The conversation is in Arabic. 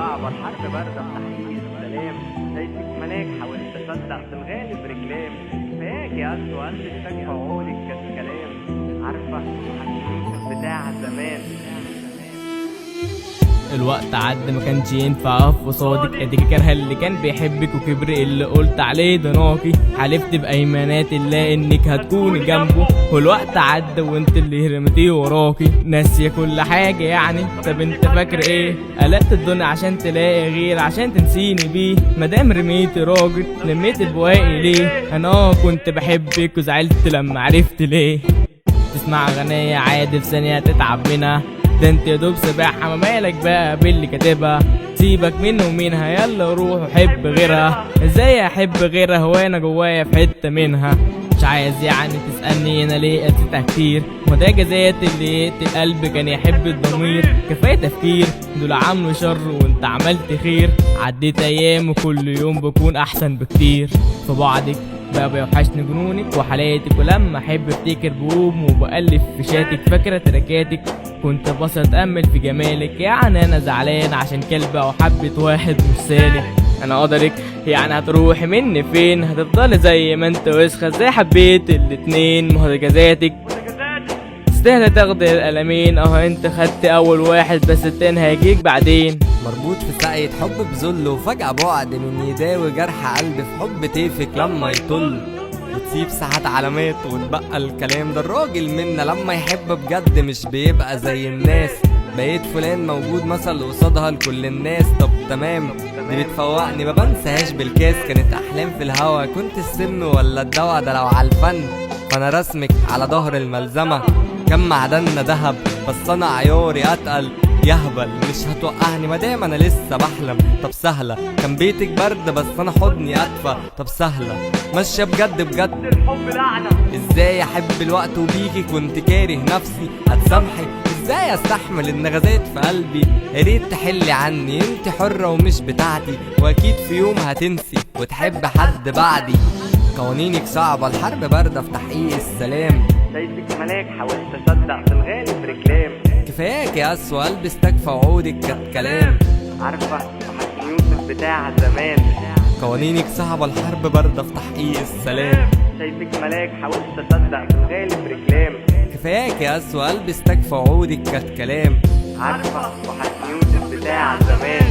صعبة، الحرب باردة بتحقيق السلام. شايفك ملاك حاولت أصدق في الغالب رجلام. كفاياك يا أسوأ قلبي اشتاق عقولك كالكلام. عارفة هتشوف بتاع زمان. الوقت عدى ما كانش ينفع اقف قصادك، اديكي كارهه اللي كان بيحبك وكبر اللي قلت عليه ده ناقي. حلفت بايمانات الله انك هتكوني جنبه، والوقت عدى وانت اللي رميتيه وراكي. ناسيه كل حاجه يعني، طب انت فاكر ايه؟ قلقت الدنيا عشان تلاقي غير عشان تنسيني بيه. مادام رميتي راجل لميت البواقي ليه؟ انا كنت بحبك وزعلت لما عرفت ليه. تسمع اغنيه عادي في ثانيه تتعب منها، ده انت يا دوب سباحة، ما بالك بقى باللي كاتبها. سيبك منه ومنها يلا روح وحب غيرها. ازاي احب غيرها وانا جوايا في حتة منها؟ مش عايز يعني تسألني انا ليه قسيتها كتير، ما ده جزات اللي يقتل قلب كان يحب الضمير. كفاية تفكير دول عملوا شر وانت عملت خير. عديت ايام وكل يوم بكون احسن بكتير. في بعدك بقى بيوحشني جنونك وحالاتك، ولما احب افتكر بقوم وبألف في شاتك. فاكرة تراكاتك كنت بس اتأمل في جمالك، يعني انا زعلان عشان كلبة او حبة واحد مش سالك. انا قدرك يعني هتروحي مني فين؟ هتفضلي زي ما انت وسخة ازاي حبيت الاتنين؟ ما هو جزاتك تستاهل تاخد القلمين. اهو انت خدت اول واحد بس التاني هيجيك بعدين. مربوط في ساقية حب بذل وفجأة بعد من يداوي جرح قلبي في حب تيفك لما يطل، وتسيب ساعات علامات وتبقى الكلام. ده الراجل منا لما يحب بجد مش بيبقى زي الناس. بقيت فلان موجود مثل قصادها لكل الناس. طب تمام دي بتفوقني ما بنساهاش بالكاس. كانت احلام في الهوا، كنت السم ولا الدوا؟ ده لو على الفن فانا رسمك على ظهر الملزمة. كم معدننا دهب بس انا عياري اتقل. يهبل مش هتوقعني مادام انا لسه بحلم. طب سهلة كان بيتك برد بس انا حضني ادفى. طب سهلة ماشية بجد بجد الحب لعنة. ازاي احب الوقت وبيكي كنت كاره نفسي؟ هتسامحي ازاي استحمل النغزات في قلبي؟ ياريت تحلي عني انت حرة ومش بتاعتي، واكيد في يوم هتنسي وتحب حد بعدي. قوانينك صعبة الحرب باردة في تحقيق السلام. شايفك ملاك حاولت أصدق في الغالب رجلام. كفاياك يا أسوأ قلبي استكفى وعودك كانت كلام. عارفة وحشني يوسف بتاع زمان. قوانينك صعبة الحرب باردة في تحقيق السلام. شايفك ملاك حاولت أصدق في الغالب رجلام. كفاياك يا أسوأ قلبي استكفى وعودك كانت كلام. عارفة وحشني يوسف بتاع زمان.